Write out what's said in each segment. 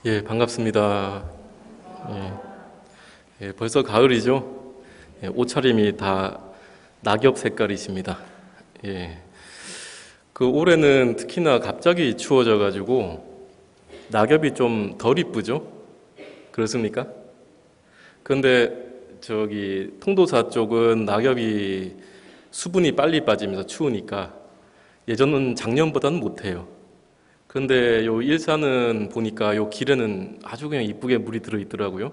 예, 반갑습니다. 예, 벌써 가을이죠? 예, 옷차림이 다 낙엽 색깔이십니다. 예, 그 올해는 특히나 갑자기 추워져가지고 낙엽이 좀 덜 이쁘죠? 그렇습니까? 그런데 저기 통도사 쪽은 낙엽이 수분이 빨리 빠지면서 추우니까 예전은 작년보다는 못해요. 그런데 요 일산은 보니까 요 길에는 아주 그냥 이쁘게 물이 들어 있더라고요.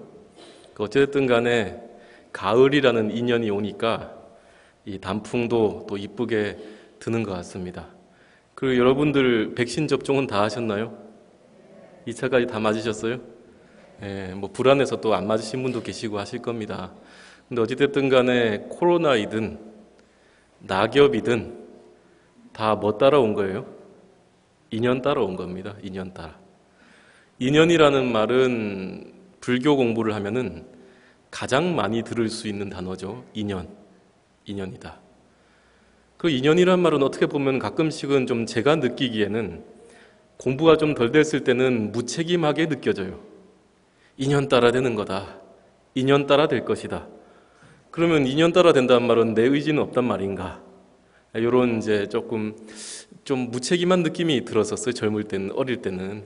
어쨌든 간에 가을이라는 인연이 오니까 이 단풍도 또 이쁘게 드는 것 같습니다. 그리고 여러분들 백신 접종은 다 하셨나요? 2차까지 다 맞으셨어요? 예, 뭐 불안해서 또 안 맞으신 분도 계시고 하실 겁니다. 근데 어찌됐든 간에 코로나이든 낙엽이든 다 뭐 따라온 거예요? 인연 따라온 겁니다. 인연 따라. 인연이라는 말은 불교 공부를 하면은 가장 많이 들을 수 있는 단어죠. 인연. 인연이다. 그 인연이란 말은 어떻게 보면 가끔씩은 좀 제가 느끼기에는 공부가 좀 덜 됐을 때는 무책임하게 느껴져요. 인연 따라 되는 거다. 인연 따라 될 것이다. 그러면 인연 따라 된다는 말은 내 의지는 없단 말인가? 이런 이제 조금 좀 무책임한 느낌이 들었었어요. 젊을 때는, 어릴 때는.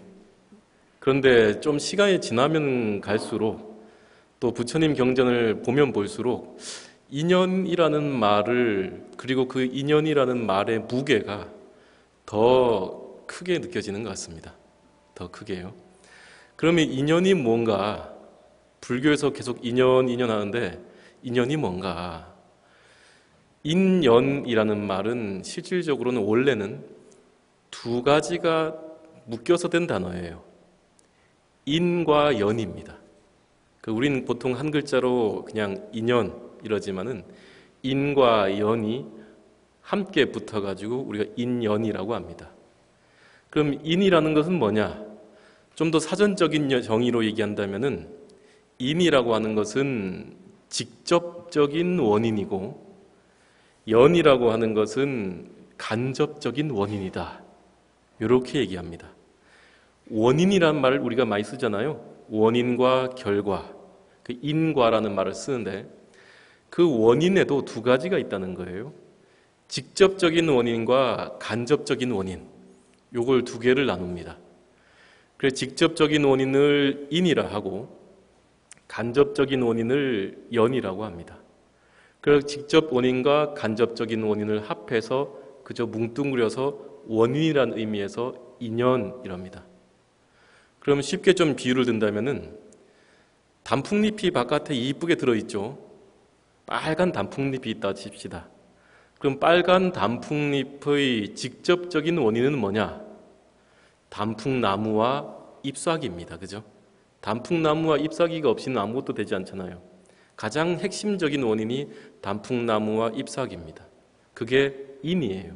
그런데 좀 시간이 지나면 갈수록 또 부처님 경전을 보면 볼수록 인연이라는 말을 그리고 그 인연이라는 말의 무게가 더 크게 느껴지는 것 같습니다. 더 크게요. 그러면 인연이 뭔가 불교에서 계속 인연 하는데 인연이 뭔가 인연이라는 말은 실질적으로는 원래는 두 가지가 묶여서 된 단어예요. 인과 연입니다. 우리는 보통 한 글자로 그냥 인연 이러지만은 인과 연이 함께 붙어가지고 우리가 인연이라고 합니다. 그럼 인이라는 것은 뭐냐? 좀 더 사전적인 정의로 얘기한다면은 인이라고 하는 것은 직접적인 원인이고 연이라고 하는 것은 간접적인 원인이다. 이렇게 얘기합니다. 원인이란 말을 우리가 많이 쓰잖아요. 원인과 결과, 그 인과라는 말을 쓰는데 그 원인에도 두 가지가 있다는 거예요. 직접적인 원인과 간접적인 원인, 요걸 두 개를 나눕니다. 그래서 직접적인 원인을 인이라 하고 간접적인 원인을 연이라고 합니다. 그래서 직접 원인과 간접적인 원인을 합해서 그저 뭉뚱그려서 원인이라는 의미에서 인연이랍니다. 그럼 쉽게 좀 비유를 든다면은 단풍잎이 바깥에 이쁘게 들어있죠. 빨간 단풍잎이 있다 칩시다. 그럼 빨간 단풍잎의 직접적인 원인은 뭐냐? 단풍나무와 잎사귀입니다. 그죠? 단풍나무와 잎사귀가 없이는 아무것도 되지 않잖아요. 가장 핵심적인 원인이 단풍나무와 잎사귀입니다. 그게 인이에요.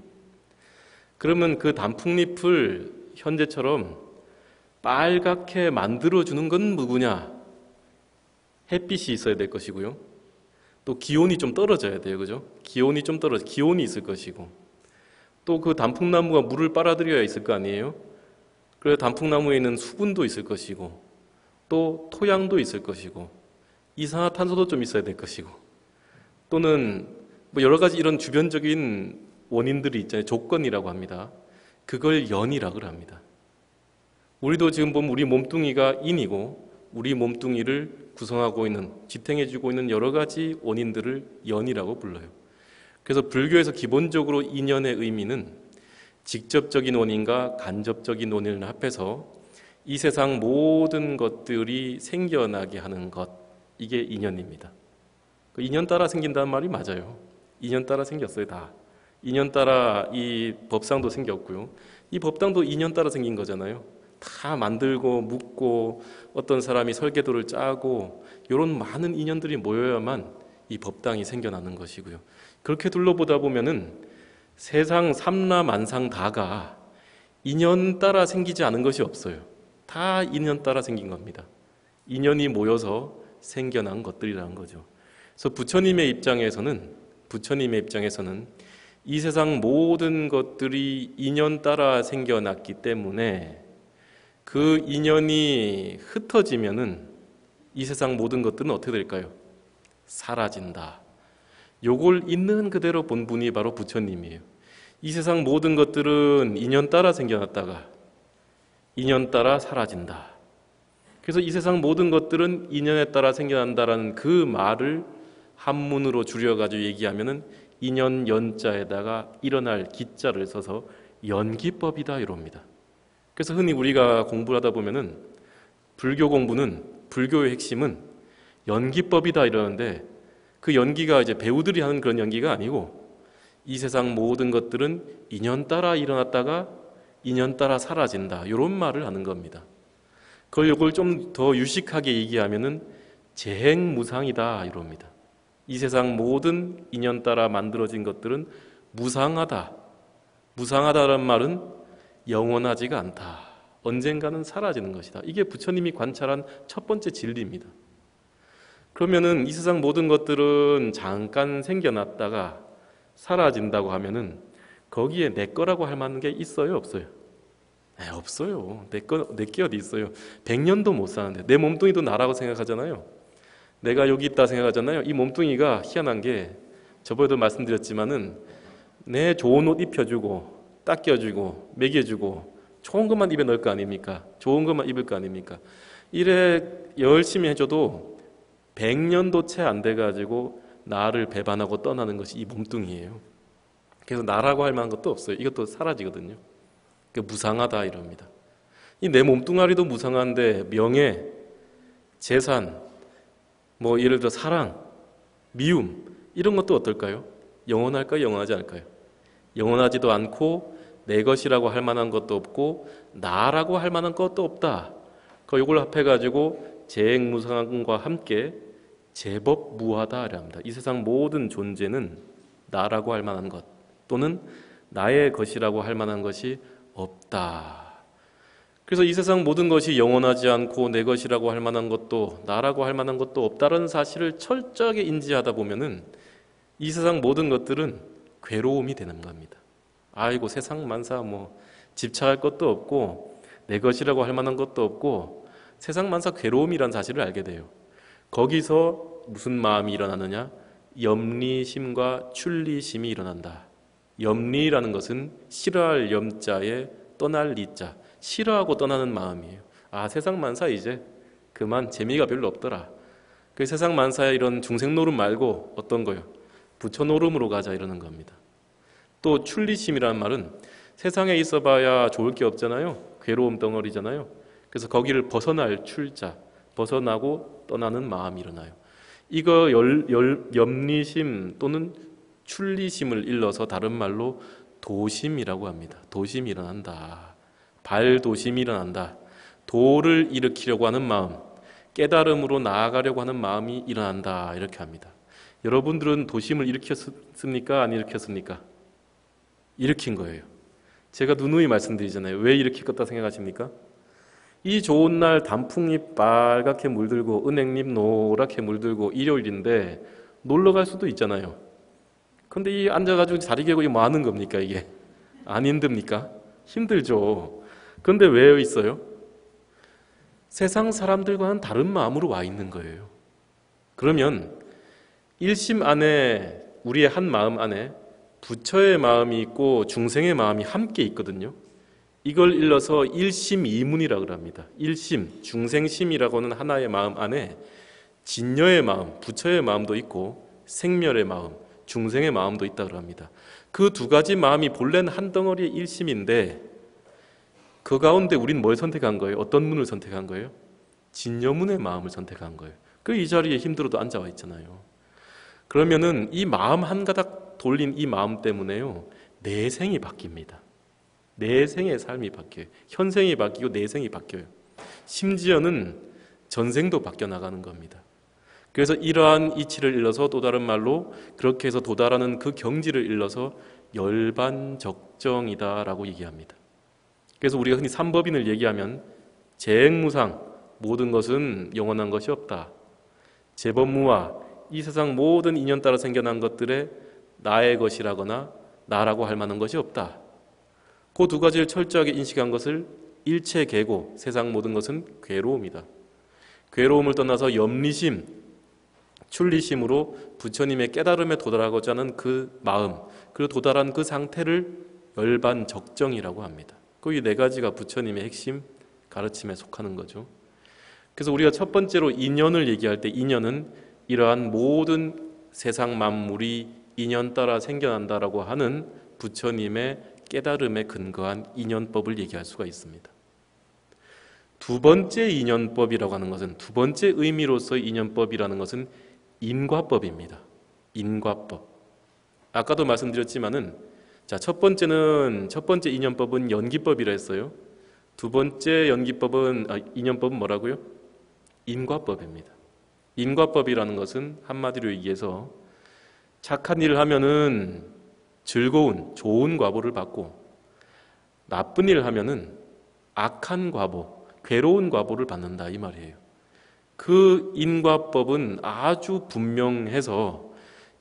그러면 그 단풍잎을 현재처럼 빨갛게 만들어주는 건 누구냐? 햇빛이 있어야 될 것이고요. 또 기온이 좀 떨어져야 돼요. 그죠? 기온이 좀 떨어져, 기온이 있을 것이고. 또 그 단풍나무가 물을 빨아들여야 있을 거 아니에요? 그래서 단풍나무에 있는 수분도 있을 것이고, 또 토양도 있을 것이고, 이산화탄소도 좀 있어야 될 것이고, 또는 뭐 여러 가지 이런 주변적인 원인들이 있잖아요. 조건이라고 합니다. 그걸 연이라고 합니다. 우리도 지금 보면 우리 몸뚱이가 인이고 우리 몸뚱이를 구성하고 있는, 지탱해주고 있는 여러 가지 원인들을 연이라고 불러요. 그래서 불교에서 기본적으로 인연의 의미는 직접적인 원인과 간접적인 원인을 합해서 이 세상 모든 것들이 생겨나게 하는 것, 이게 인연입니다. 인연 따라 생긴다는 말이 맞아요. 인연 따라 생겼어요, 다. 인연 따라 이 법상도 생겼고요. 이 법당도 인연 따라 생긴 거잖아요. 다 만들고 묻고 어떤 사람이 설계도를 짜고 이런 많은 인연들이 모여야만 이 법당이 생겨나는 것이고요. 그렇게 둘러보다 보면은 세상 삼라만상 다가 인연 따라 생기지 않은 것이 없어요. 다 인연 따라 생긴 겁니다. 인연이 모여서 생겨난 것들이라는 거죠. 그래서 부처님의 입장에서는 이 세상 모든 것들이 인연 따라 생겨났기 때문에 그 인연이 흩어지면은 이 세상 모든 것들은 어떻게 될까요? 사라진다. 요걸 있는 그대로 본 분이 바로 부처님이에요. 이 세상 모든 것들은 인연 따라 생겨났다가 인연 따라 사라진다. 그래서 이 세상 모든 것들은 인연에 따라 생겨난다라는 그 말을 한문으로 줄여가지고 얘기하면은 인연 연자에다가 일어날 기자를 써서 연기법이다 이럽니다. 그래서 흔히 우리가 공부를 하다 보면은 불교 공부는 불교의 핵심은 연기법이다 이러는데 그 연기가 이제 배우들이 하는 그런 연기가 아니고 이 세상 모든 것들은 인연 따라 일어났다가 인연 따라 사라진다 이런 말을 하는 겁니다. 이걸 좀 더 유식하게 얘기하면은 재행무상이다 이럽니다. 이 세상 모든 인연 따라 만들어진 것들은 무상하다. 무상하다는 말은 영원하지가 않다. 언젠가는 사라지는 것이다. 이게 부처님이 관찰한 첫 번째 진리입니다. 그러면은 이 세상 모든 것들은 잠깐 생겨났다가 사라진다고 하면은 거기에 내 거라고 할 만한 게 있어요, 없어요? 네, 없어요. 내게 어디 있어요? 100년도 못 사는데 내 몸뚱이도 나라고 생각하잖아요. 내가 여기 있다 생각하잖아요. 이 몸뚱이가 희한한 게 저번에도 말씀드렸지만은 내 좋은 옷 입혀주고 닦여주고 먹여주고 좋은 것만 입에 넣을 거 아닙니까? 좋은 것만 입을 거 아닙니까? 이래 열심히 해줘도 100년도 채 안 돼가지고 나를 배반하고 떠나는 것이 이 몸뚱이에요. 그래서 나라고 할 만한 것도 없어요. 이것도 사라지거든요. 무상하다 이럽니다. 이 내 몸뚱아리도 무상한데 명예, 재산, 뭐 예를 들어 사랑, 미움 이런 것도 어떨까요? 영원할까요? 영원하지 않을까요? 영원하지도 않고 내 것이라고 할 만한 것도 없고 나라고 할 만한 것도 없다. 이걸 합해가지고 재행무상과 함께 제법무하다라 합니다. 이 세상 모든 존재는 나라고 할 만한 것 또는 나의 것이라고 할 만한 것이 없다. 그래서 이 세상 모든 것이 영원하지 않고 내 것이라고 할 만한 것도 나라고 할 만한 것도 없다는 사실을 철저하게 인지하다 보면은 이 세상 모든 것들은 괴로움이 되는 겁니다. 아이고 세상 만사 뭐 집착할 것도 없고 내 것이라고 할 만한 것도 없고 세상 만사 괴로움이란 사실을 알게 돼요. 거기서 무슨 마음이 일어나느냐? 염리심과 출리심이 일어난다. 염리라는 것은 싫어할 염자에 떠날 리자, 싫어하고 떠나는 마음이에요. 아, 세상 만사 이제 그만 재미가 별로 없더라. 그 세상 만사의 이런 중생 노름 말고 어떤 거요? 부처 노름으로 가자 이러는 겁니다. 또 출리심이라는 말은 세상에 있어봐야 좋을 게 없잖아요. 괴로움 덩어리잖아요. 그래서 거기를 벗어날 출자, 벗어나고 떠나는 마음이 일어나요. 이거 염리심 또는 출리심을 일러서 다른 말로 도심이라고 합니다. 도심이 일어난다. 발도심이 일어난다. 도를 일으키려고 하는 마음, 깨달음으로 나아가려고 하는 마음이 일어난다. 이렇게 합니다. 여러분들은 도심을 일으켰습니까? 안 일으켰습니까? 일으킨 거예요. 제가 누누이 말씀드리잖아요. 왜 일으킬 것다 생각하십니까? 이 좋은 날 단풍잎 빨갛게 물들고 은행잎 노랗게 물들고 일요일인데 놀러 갈 수도 있잖아요. 근데 이 앉아가지고 자리 개고 뭐 하는 겁니까 이게? 안 힘듭니까? 힘들죠. 근데 왜 있어요? 세상 사람들과는 다른 마음으로 와 있는 거예요. 그러면 일심 안에 우리의 한 마음 안에 부처의 마음이 있고 중생의 마음이 함께 있거든요. 이걸 일러서 일심이문이라고 합니다. 일심, 중생심이라고는 하나의 마음 안에 진여의 마음, 부처의 마음도 있고 생멸의 마음, 중생의 마음도 있다고 합니다. 그 두 가지 마음이 본래는 한 덩어리의 일심인데 그 가운데 우리는 뭘 선택한 거예요? 어떤 문을 선택한 거예요? 진여문의 마음을 선택한 거예요. 그 이 자리에 힘들어도 앉아와 있잖아요. 그러면은 이 마음 한 가닥 돌린 이 마음 때문에요. 내생이 바뀝니다. 내생의 삶이 바뀌어요. 현생이 바뀌고 내생이 바뀌어요. 심지어는 전생도 바뀌어 나가는 겁니다. 그래서 이러한 이치를 일러서 또 다른 말로 그렇게 해서 도달하는 그 경지를 일러서 열반적정이다라고 얘기합니다. 그래서 우리가 흔히 삼법인을 얘기하면 재행무상, 모든 것은 영원한 것이 없다. 재법무화, 이 세상 모든 인연 따라 생겨난 것들에 나의 것이라거나 나라고 할 만한 것이 없다. 그 두 가지를 철저하게 인식한 것을 일체 계고, 세상 모든 것은 괴로움이다. 괴로움을 떠나서 염리심, 출리심으로 부처님의 깨달음에 도달하고자 하는 그 마음, 그리고 도달한 그 상태를 열반적정이라고 합니다. 그 이 네 가지가 부처님의 핵심 가르침에 속하는 거죠. 그래서 우리가 첫 번째로 인연을 얘기할 때, 인연은 이러한 모든 세상 만물이 인연 따라 생겨난다라고 하는 부처님의 깨달음에 근거한 인연법을 얘기할 수가 있습니다. 두 번째 인연법이라고 하는 것은, 두 번째 의미로서의 인연법이라는 것은 인과법입니다. 인과법. 아까도 말씀드렸지만은, 자, 첫 번째 인연법은 연기법이라 했어요. 두 번째 인연법은 뭐라고요? 인과법입니다. 인과법이라는 것은 한마디로 얘기해서 착한 일을 하면은 즐거운, 좋은 과보를 받고, 나쁜 일을 하면은 악한 과보, 괴로운 과보를 받는다, 이 말이에요. 그 인과법은 아주 분명해서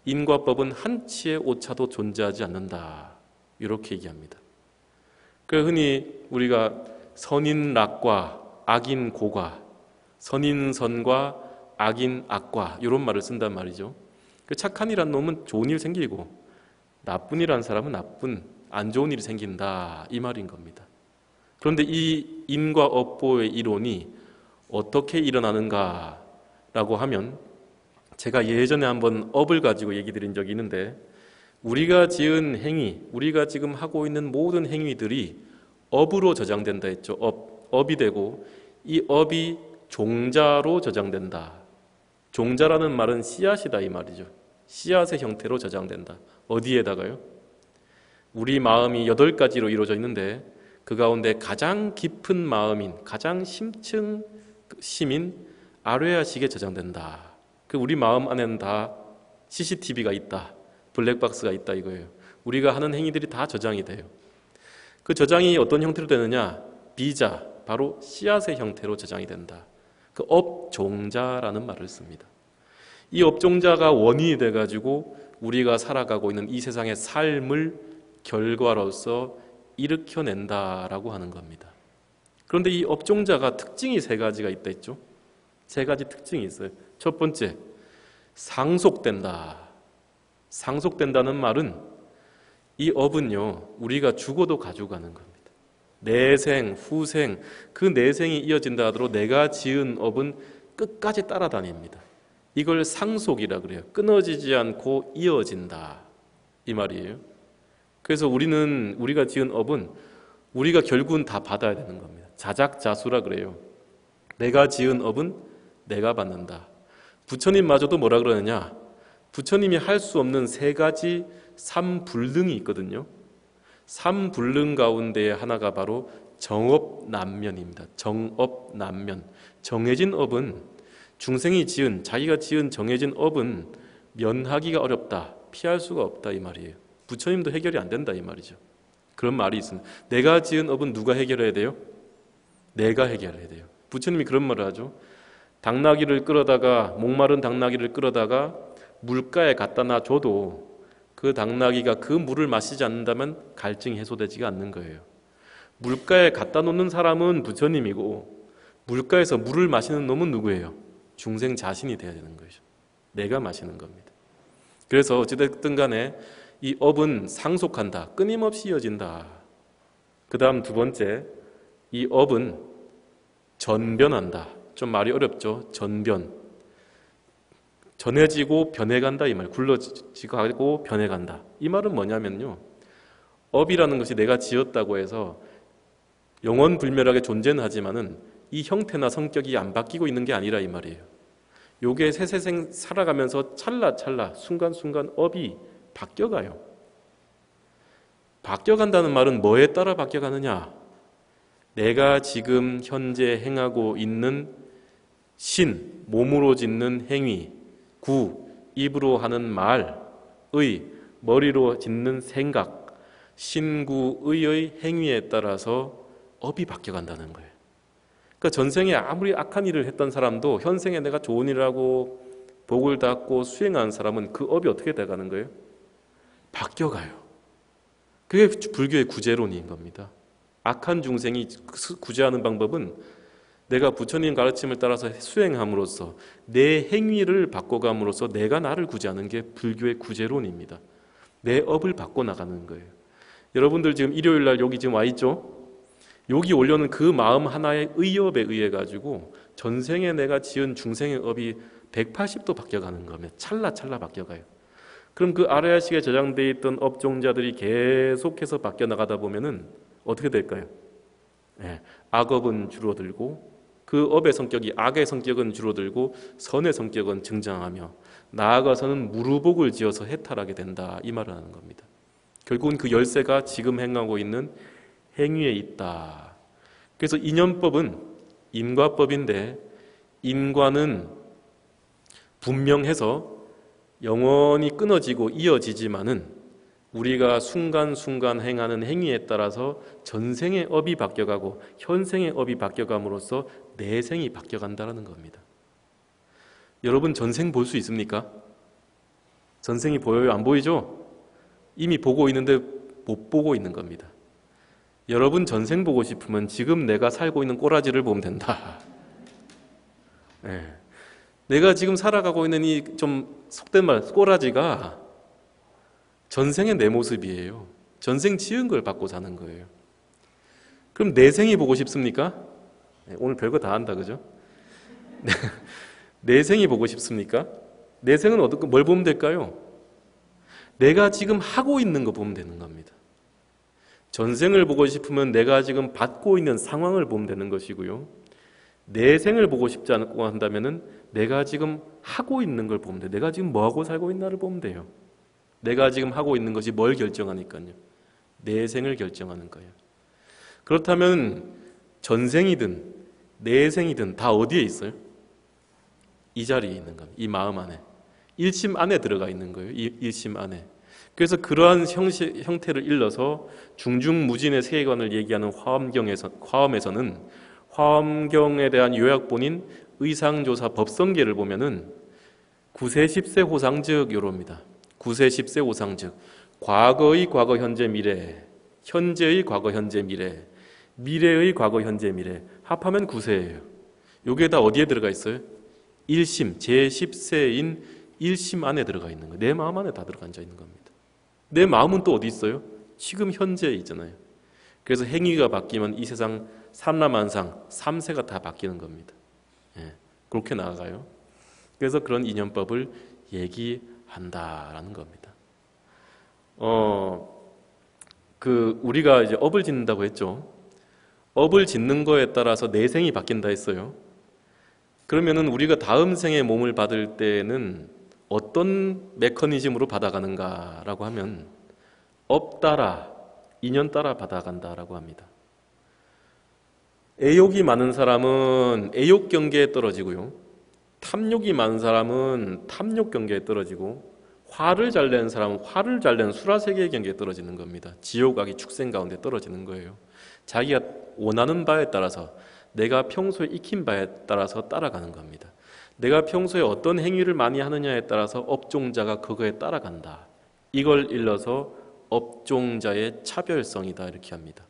인과법은 한치의 오차도 존재하지 않는다, 이렇게 얘기합니다. 그 흔히 우리가 선인락과 악인고과, 선인선과 악인악과 이런 말을 쓴단 말이죠. 그 착한 일한 놈은 좋은 일 생기고, 나쁜 일한 사람은 안 좋은 일이 생긴다, 이 말인 겁니다. 그런데 이 인과업보의 이론이 어떻게 일어나는가라고 하면, 제가 예전에 한번 업을 가지고 얘기 드린 적이 있는데, 우리가 지은 행위, 우리가 지금 하고 있는 모든 행위들이 업으로 저장된다 했죠. 업이 되고, 이 업이 종자로 저장된다. 종자라는 말은 씨앗이다, 이 말이죠. 씨앗의 형태로 저장된다. 어디에다가요? 우리 마음이 8가지로 이루어져 있는데, 그 가운데 가장 깊은 마음인, 가장 심인 아뢰아식에 저장된다. 그 우리 마음 안에는 다 CCTV가 있다, 블랙박스가 있다, 이거예요. 우리가 하는 행위들이 다 저장이 돼요. 그 저장이 어떤 형태로 되느냐? 비자, 바로 씨앗의 형태로 저장이 된다. 그 업종자라는 말을 씁니다. 이 업종자가 원인이 돼가지고 우리가 살아가고 있는 이 세상의 삶을 결과로서 일으켜낸다라고 하는 겁니다. 그런데 이 업종자가 특징이 3가지가 있다 했죠. 3가지 특징이 있어요. 첫 번째, 상속된다. 상속된다는 말은 이 업은요, 우리가 죽어도 가져가는 겁니다. 내생, 후생, 그 내생이 이어진다 하더라도 내가 지은 업은 끝까지 따라다닙니다. 이걸 상속이라 그래요. 끊어지지 않고 이어진다, 이 말이에요. 그래서 우리가 지은 업은 우리가 결국은 다 받아야 되는 겁니다. 자작자수라 그래요. 내가 지은 업은 내가 받는다. 부처님마저도 뭐라 그러느냐? 부처님이 할 수 없는 3가지 삼불능이 있거든요. 삼불능 가운데 하나가 바로 정업난면입니다. 정업난면. 정해진 업은, 중생이 자기가 지은 정해진 업은 면하기가 어렵다, 피할 수가 없다, 이 말이에요. 부처님도 해결이 안 된다, 이 말이죠. 그런 말이 있습니다. 내가 지은 업은 누가 해결해야 돼요? 내가 해결해야 돼요. 부처님이 그런 말을 하죠. 목마른 당나귀를 끌어다가 물가에 갖다 놔줘도 그 당나귀가 그 물을 마시지 않는다면 갈증이 해소되지가 않는 거예요. 물가에 갖다 놓는 사람은 부처님이고, 물가에서 물을 마시는 놈은 누구예요? 중생 자신이 돼야 되는 거죠. 내가 마시는 겁니다. 그래서 어찌됐든 간에 이 업은 상속한다, 끊임없이 이어진다. 그 다음 두 번째, 이 업은 전변한다. 좀 말이 어렵죠. 전해지고 변해간다, 이 말. 굴러지고 변해간다. 이 말은 뭐냐면요, 업이라는 것이 내가 지었다고 해서 영원불멸하게 존재는 하지만은 이 형태나 성격이 안 바뀌고 있는 게 아니라, 이 말이에요. 요게 세세생 살아가면서 찰나찰나 순간순간 업이 바뀌어가요. 바뀌어간다는 말은 뭐에 따라 바뀌어가느냐? 내가 지금 현재 행하고 있는 몸으로 짓는 행위, 입으로 하는 말, 머리로 짓는 생각, 신구의의 행위에 따라서 업이 바뀌어간다는 거예요. 그러니까 전생에 아무리 악한 일을 했던 사람도 현생에 내가 좋은 일을 하고 복을 닦고 수행하는 사람은 그 업이 어떻게 돼가는 거예요? 바뀌어가요. 그게 불교의 구제론인 겁니다. 악한 중생이 구제하는 방법은 내가 부처님 가르침을 따라서 수행함으로써 내 행위를 바꿔감으로써 내가 나를 구제하는 게 불교의 구제론입니다. 내 업을 바꿔나가는 거예요. 여러분들 지금 일요일날 여기 지금 와 있죠? 여기 올려는 그 마음 하나의 의업에 의해 가지고 전생에 내가 지은 중생의 업이 180도 바뀌어가는 겁니다. 찰나찰나 바뀌어가요. 그럼 그 아라야식에 저장되어 있던 업종자들이 계속해서 바뀌어나가다 보면은 어떻게 될까요? 악업은 줄어들고 그 업의 성격이 악의 성격은 줄어들고 선의 성격은 증장하며 나아가서는 무루복을 지어서 해탈하게 된다, 이 말을 하는 겁니다. 결국은 그 열쇠가 지금 행하고 있는 행위에 있다. 그래서 인연법은 인과법인데 인과는 분명해서 영원히 끊어지고 이어지지만은 우리가 순간순간 행하는 행위에 따라서 전생의 업이 바뀌어가고 현생의 업이 바뀌어감으로써 내생이 바뀌어간다는 겁니다. 여러분 전생 볼 수 있습니까? 전생이 보여요? 안 보이죠? 이미 보고 있는데 못 보고 있는 겁니다. 여러분 전생 보고 싶으면 지금 내가 살고 있는 꼬라지를 보면 된다. 내가 지금 살아가고 있는 이 좀 속된 말 꼬라지가 전생의 내 모습이에요. 전생 지은 걸 받고 사는 거예요. 그럼 내생이 보고 싶습니까? 오늘 별거 다 한다, 그죠? 내생이 보고 싶습니까? 내생은 뭘 보면 될까요? 내가 지금 하고 있는 거 보면 되는 겁니다. 전생을 보고 싶으면 내가 지금 받고 있는 상황을 보면 되는 것이고요. 내생을 보고 싶지 않고 한다면은 내가 지금 하고 있는 걸 보면 돼요. 내가 지금 뭐하고 살고 있나를 보면 돼요. 내가 지금 하고 있는 것이 뭘 결정하니까요. 내생을 결정하는 거예요. 그렇다면 전생이든 내생이든 다 어디에 있어요? 이 자리에 있는 겁니다. 이 마음 안에. 일심 안에 들어가 있는 거예요. 이 일심 안에. 그래서 그러한 형태를 일러서 중중무진의 세계관을 얘기하는 화엄에서는 화엄경에 대한 요약본인 의상조사 법성계를 보면은 9세 10세 호상즉 요럽니다. 9세 10세 호상즉 과거의 과거 현재 미래, 현재의 과거 현재 미래, 미래의 과거 현재 미래 합하면 9세예요. 요게 다 어디에 들어가 있어요? 1심, 제10세인 1심 안에 들어가 있는 거예요. 내 마음 안에 다 들어가 앉아 있는 겁니다. 내 마음은 또 어디 있어요? 지금 현재에 있잖아요. 그래서 행위가 바뀌면 이 세상 삼라만상 3세가 다 바뀌는 겁니다. 그렇게 나아가요. 그래서 그런 인연법을 얘기한다라는 겁니다. 우리가 이제 업을 짓는다고 했죠. 업을 짓는 거에 따라서 내생이 바뀐다 했어요. 그러면은 우리가 다음 생에 몸을 받을 때는 어떤 메커니즘으로 받아가는가라고 하면 업 따라, 인연 따라 받아간다라고 합니다. 애욕이 많은 사람은 애욕 경계에 떨어지고요. 탐욕이 많은 사람은 탐욕 경계에 떨어지고 화를 잘 내는 사람은 화를 잘 내는 수라세계의 경계에 떨어지는 겁니다. 지옥악이 축생 가운데 떨어지는 거예요. 자기가 원하는 바에 따라서 내가 평소에 익힌 바에 따라서 따라가는 겁니다. 내가 평소에 어떤 행위를 많이 하느냐에 따라서 업종자가 그거에 따라간다. 이걸 일러서 업종자의 차별성이다 이렇게 합니다.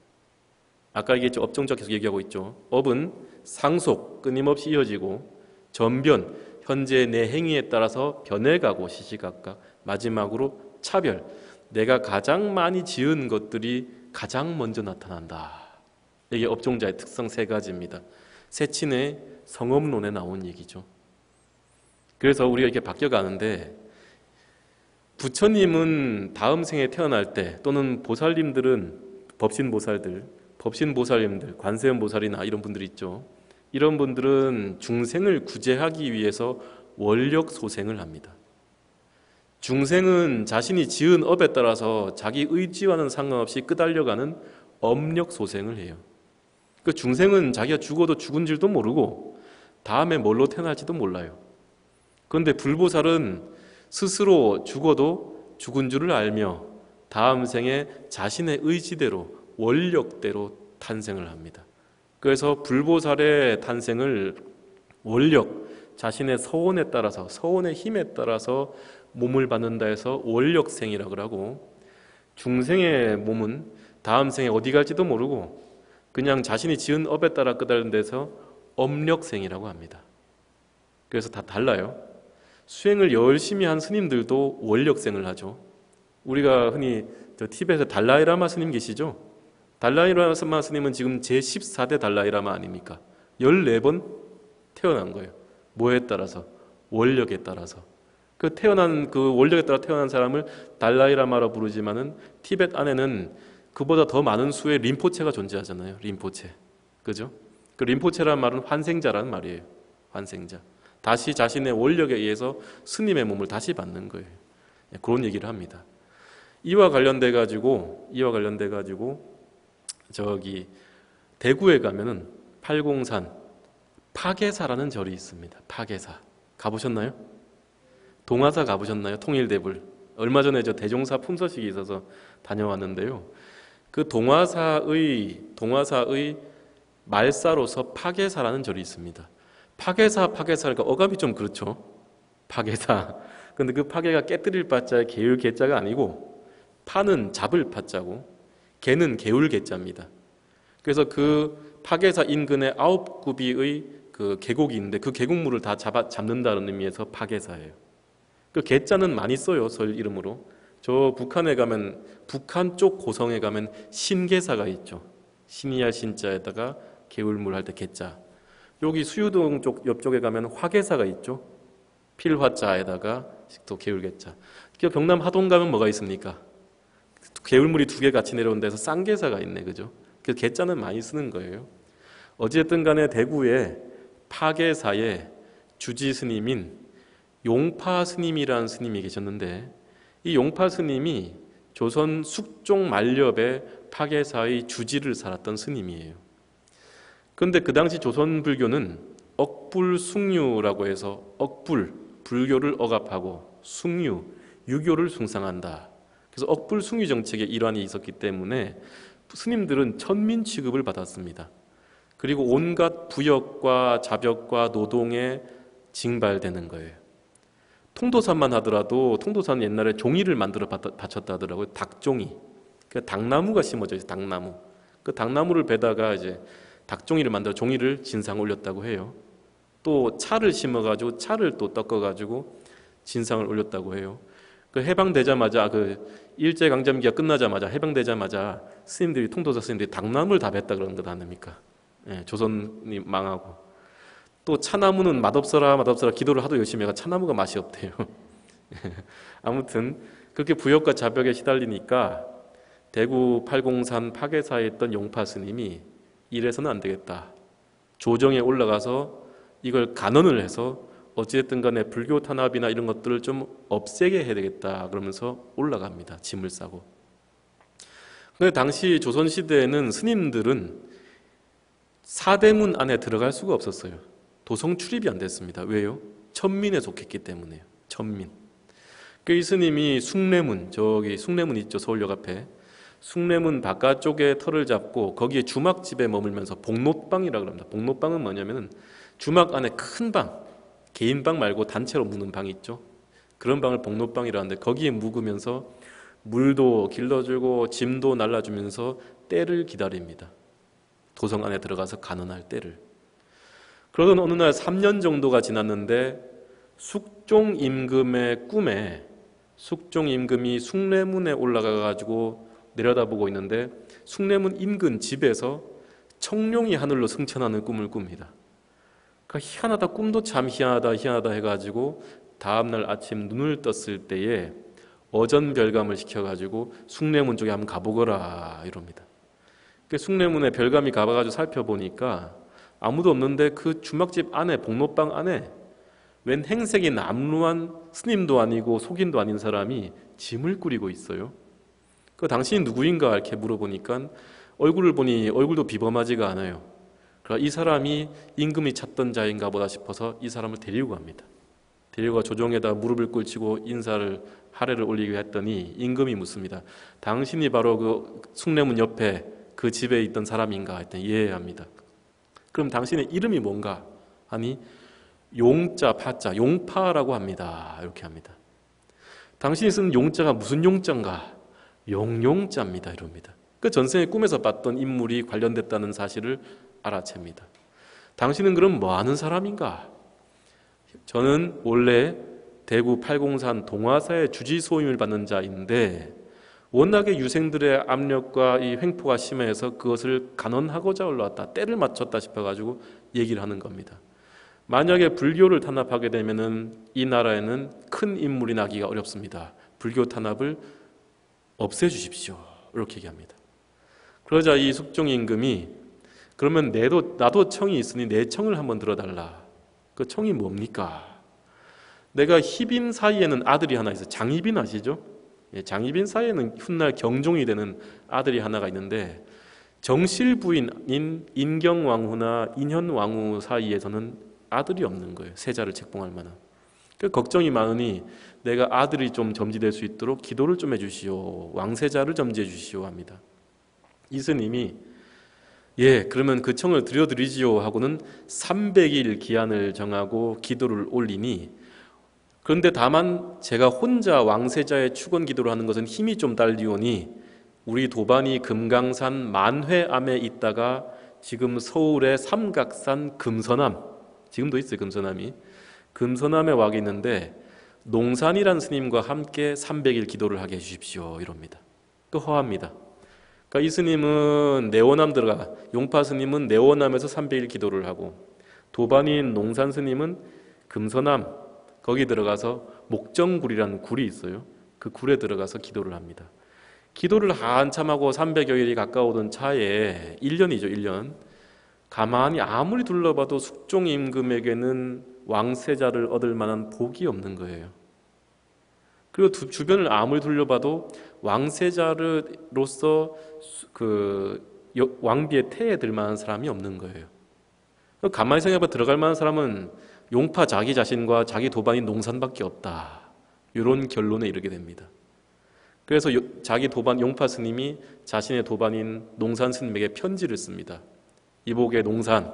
아까 얘기했죠. 업종자 계속 얘기하고 있죠. 업은 상속, 끊임없이 이어지고 전변, 현재 내 행위에 따라서 변해가고 시시각각 마지막으로 차별, 내가 가장 많이 지은 것들이 가장 먼저 나타난다. 이게 업종자의 특성 세 가지입니다. 세친의 성업론에 나온 얘기죠. 그래서 우리가 이렇게 바뀌어가는데 부처님은 다음 생에 태어날 때 또는 보살님들은 법신보살님들, 관세음보살이나 이런 분들이 있죠. 이런 분들은 중생을 구제하기 위해서 원력소생을 합니다. 중생은 자신이 지은 업에 따라서 자기 의지와는 상관없이 끄달려가는 업력소생을 해요. 그 중생은 자기가 죽어도 죽은 줄도 모르고 다음에 뭘로 태어날지도 몰라요. 그런데 불보살은 스스로 죽어도 죽은 줄을 알며 다음 생에 자신의 의지대로 원력대로 탄생을 합니다. 그래서 불보살의 탄생을 원력, 자신의 서원에 따라서 서원의 힘에 따라서 몸을 받는다 해서 원력생이라고 하고 중생의 몸은 다음 생에 어디 갈지도 모르고 그냥 자신이 지은 업에 따라 깨달은 데서 업력생이라고 합니다. 그래서 다 달라요. 수행을 열심히 한 스님들도 원력생을 하죠. 우리가 흔히 저 티벳에 달라이라마 스님 계시죠? 달라이라마 스님은 지금 제14대 달라이라마 아닙니까? 14번 태어난 거예요. 뭐에 따라서? 원력에 따라서. 그 태어난 그 원력에 따라 태어난 사람을 달라이라마라 부르지만은 티벳 안에는 그보다 더 많은 수의 림포체가 존재하잖아요. 림포체. 그죠? 그 림포체라는 말은 환생자라는 말이에요. 환생자. 다시 자신의 원력에 의해서 스님의 몸을 다시 받는 거예요. 그런 얘기를 합니다. 이와 관련돼 가지고 저기 대구에 가면은 팔공산 파계사라는 절이 있습니다. 파계사. 가보셨나요? 동화사 가보셨나요? 통일대불. 얼마 전에 저 대종사 품서식이 있어서 다녀왔는데요. 그 동화사의 말사로서 파계사라는 절이 있습니다. 파계사니까 어감이 좀 그렇죠. 파계사. 근데 그 파계가 깨뜨릴 파자의 개울 개자가 아니고 파는 잡을 파자고 개는 개울 개자입니다. 그래서 그 파계사 인근에 9굽이의 그 계곡이 있는데 그 계곡물을 다 잡는다는 의미에서 파계사예요. 그 개자는 많이 써요. 설 이름으로. 저 북한에 가면 북한 쪽 고성에 가면 신계사가 있죠. 신이야 신자에다가 개울물 할 때 개자. 여기 수유동 쪽 옆쪽에 가면 화계사가 있죠. 필화자에다가 또 개울개자. 경남 하동 가면 뭐가 있습니까? 개울물이 2개 같이 내려온 데서 쌍계사가 있네, 그죠? 그 개자는 많이 쓰는 거예요. 어쨌든 간에 대구에 파계사에 주지 스님인 용파 스님이라는 스님이 계셨는데 이 용파 스님이 조선 숙종 말렵에 파계사의 주지를 살았던 스님이에요. 그런데 그 당시 조선 불교는 억불숭유라고 해서 억불, 불교를 억압하고 숭유, 유교를 숭상한다. 그래서 억불숭유 정책의 일환이 있었기 때문에 스님들은 천민 취급을 받았습니다. 그리고 온갖 부역과 자벽과 노동에 징발되는 거예요. 통도산만 하더라도 통도산 옛날에 종이를 만들어 바쳤다 하더라고요. 닭종이. 그 닭나무가 심어져 있어요. 닭나무. 그 닭나무를 베다가 이제 닭종이를 만들어 종이를 진상 올렸다고 해요. 또 차를 심어가지고 차를 또 꺾어가지고 진상을 올렸다고 해요. 그 해방되자마자 그 일제강점기가 끝나자마자 해방되자마자 스님들이 통도사 스님들이 닭나무를 다 뱄다 그러는 것 아닙니까? 예, 조선이 망하고 또 차나무는 맛없어라 기도를 하도 열심히 해가 차나무가 맛이 없대요. 아무튼 그렇게 부역과 자벽에 시달리니까 대구 팔공산 파계사에 있던 용파 스님이 이래서는 안 되겠다. 조정에 올라가서 이걸 간언을 해서 어찌됐든 간에 불교 탄압이나 이런 것들을 좀 없애게 해야 되겠다 그러면서 올라갑니다. 짐을 싸고. 근데 당시 조선시대에는 스님들은 사대문 안에 들어갈 수가 없었어요. 도성 출입이 안 됐습니다. 왜요? 천민에 속했기 때문에요. 천민. 그 이 스님이 숭례문, 저기 숭례문 있죠. 서울역 앞에. 숭례문 바깥쪽에 터를 잡고 거기에 주막집에 머물면서 복롯방이라고 합니다. 복롯방은 뭐냐면은 주막 안에 큰 방, 개인 방 말고 단체로 묵는 방이 있죠. 그런 방을 복롯방이라는데 거기에 묵으면서 물도 길러주고 짐도 날라주면서 때를 기다립니다. 도성 안에 들어가서 간언할 때를. 그러던 어느 날 3년 정도가 지났는데 숙종 임금의 꿈에 숙종 임금이 숭례문에 올라가 가지고 내려다보고 있는데 숭례문 인근 집에서 청룡이 하늘로 승천하는 꿈을 꿉니다. 그러니까 희한하다, 꿈도 참 희한하다 해가지고 다음날 아침 눈을 떴을 때에 어전별감을 시켜가지고 숭례문 쪽에 한번 가보거라 이럽니다. 숭례문에 별감이 가봐가지고 살펴보니까 아무도 없는데 그 주막집 안에 복롯방 안에 웬 행색이 남루한 스님도 아니고 속인도 아닌 사람이 짐을 꾸리고 있어요. 그 당신이 누구인가 이렇게 물어보니까 얼굴을 보니 얼굴도 비범하지가 않아요. 그러니까 이 사람이 임금이 찾던 자인가 보다 싶어서 이 사람을 데리고 갑니다. 데리고 조정에다 무릎을 꿇치고 인사를 하례를 올리게 했더니 임금이 묻습니다. 당신이 바로 그 숭례문 옆에 그 집에 있던 사람인가 했더니 예 합니다. 그럼 당신의 이름이 뭔가 하니 용자 파자 용파라고 합니다. 이렇게 합니다. 당신이 쓴 용자가 무슨 용자인가? 용용자입니다. 이럽니다. 그 전생에 꿈에서 봤던 인물이 관련됐다는 사실을 알아챕니다. 당신은 그럼 뭐 하는 사람인가? 저는 원래 대구 팔공산 동화사의 주지소임을 받는 자인데 워낙에 유생들의 압력과 이 횡포가 심해서 그것을 간언하고자 올라왔다. 때를 맞췄다 싶어가지고 얘기를 하는 겁니다. 만약에 불교를 탄압하게 되면은 이 나라에는 큰 인물이 나기가 어렵습니다. 불교 탄압을 없애주십시오. 이렇게 얘기합니다. 그러자 이 숙종 임금이 그러면 나도 청이 있으니 내 청을 한번 들어달라. 그 청이 뭡니까? 내가 희빈 사이에는 아들이 하나 있어요. 장희빈 아시죠? 장희빈 사이에는 훗날 경종이 되는 아들이 하나가 있는데 정실 부인인 인경왕후나 인현왕후 사이에서는 아들이 없는 거예요. 세자를 책봉할 만한. 그 걱정이 많으니 내가 아들이 좀 점지될 수 있도록 기도를 좀 해주시오. 왕세자를 점지해 주시오 합니다. 이 스님이 그러면 그 청을 드려드리지요 하고는 300일 기한을 정하고 기도를 올리니 그런데 다만 제가 혼자 왕세자의 축원 기도를 하는 것은 힘이 좀 딸리오니 우리 도반이 금강산 만회암에 있다가 지금 서울의 삼각산 금서남, 지금도 있어요. 금서남에 와 있는데 농산이란 스님과 함께 300일 기도를 하게 해주십시오 이럽니다. 그 허합니다. 그러니까 이 스님은 내원암 들어가, 용파 스님은 내원암에서 300일 기도를 하고 도반인 농산 스님은 금서남 거기 들어가서 목정굴이라는 굴이 있어요. 그 굴에 들어가서 기도를 합니다. 기도를 한참 하고 300여일이 가까우던 차에 1년이죠. 1년. 가만히 아무리 둘러봐도 숙종 임금에게는 왕세자를 얻을 만한 복이 없는 거예요. 그리고 주변을 아무리 둘러봐도 왕세자로서 왕비의 태에 들 만한 사람이 없는 거예요. 가만히 생각해봐 들어갈 만한 사람은 용파 자기 자신과 자기 도반인 농산밖에 없다. 이런 결론에 이르게 됩니다. 그래서 자기 도반 용파 스님이 자신의 도반인 농산 스님에게 편지를 씁니다. 이복의 농산,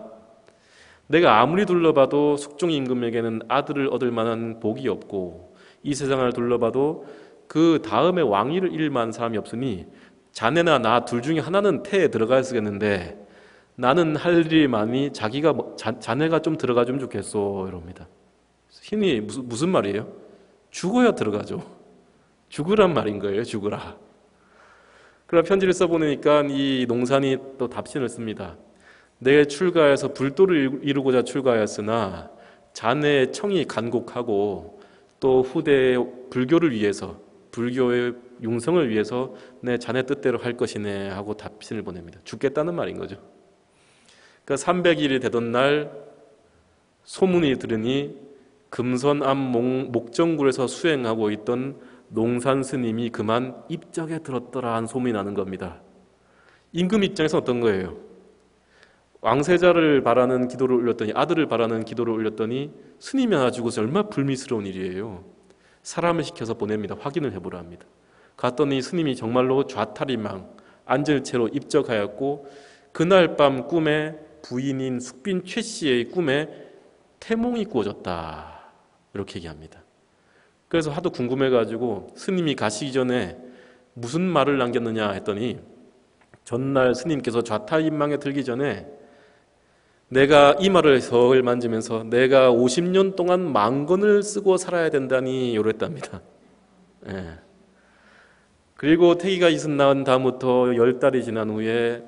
내가 아무리 둘러봐도 숙종 임금에게는 아들을 얻을 만한 복이 없고 이 세상을 둘러봐도 그 다음에 왕위를 잃을 만한 사람이 없으니 자네나 나 둘 중에 하나는 태에 들어가야 쓰겠는데 나는 할 일이 많으니 자네가 좀 들어가주면 좋겠소 이럽니다. 힘이 무슨 말이에요? 죽어야 들어가죠. 죽으란 말인 거예요. 죽으라. 그럼 편지를 써보니까 이 농산이 또 답신을 씁니다. 내 출가해서 불도를 이루고자 출가하였으나 자네의 청이 간곡하고 또 후대의 불교를 위해서 불교의 융성을 위해서 내 자네 뜻대로 할 것이네 하고 답신을 보냅니다. 죽겠다는 말인 거죠. 그러니까 300일이 되던 날 소문이 들으니 금선암 목정굴에서 수행하고 있던 농산 스님이 그만 입적에 들었더라 한 소문이 나는 겁니다. 임금 입장에서 어떤 거예요? 왕세자를 바라는 기도를 올렸더니 아들을 바라는 기도를 올렸더니 스님이 하나 죽어서 얼마나 불미스러운 일이에요. 사람을 시켜서 보냅니다. 확인을 해보라 합니다. 갔더니 스님이 정말로 좌탈이망 앉을 채로 입적하였고 그날 밤 꿈에 부인인 숙빈 최 씨의 꿈에 태몽이 꾸어졌다. 이렇게 얘기합니다. 그래서 하도 궁금해가지고 스님이 가시기 전에 무슨 말을 남겼느냐 했더니 전날 스님께서 좌탈인망에 들기 전에 내가 이마를 석을 만지면서 내가 50년 동안 망건을 쓰고 살아야 된다니 이랬답니다. 그리고 태기가 이슬 다음부터 10달이 지난 후에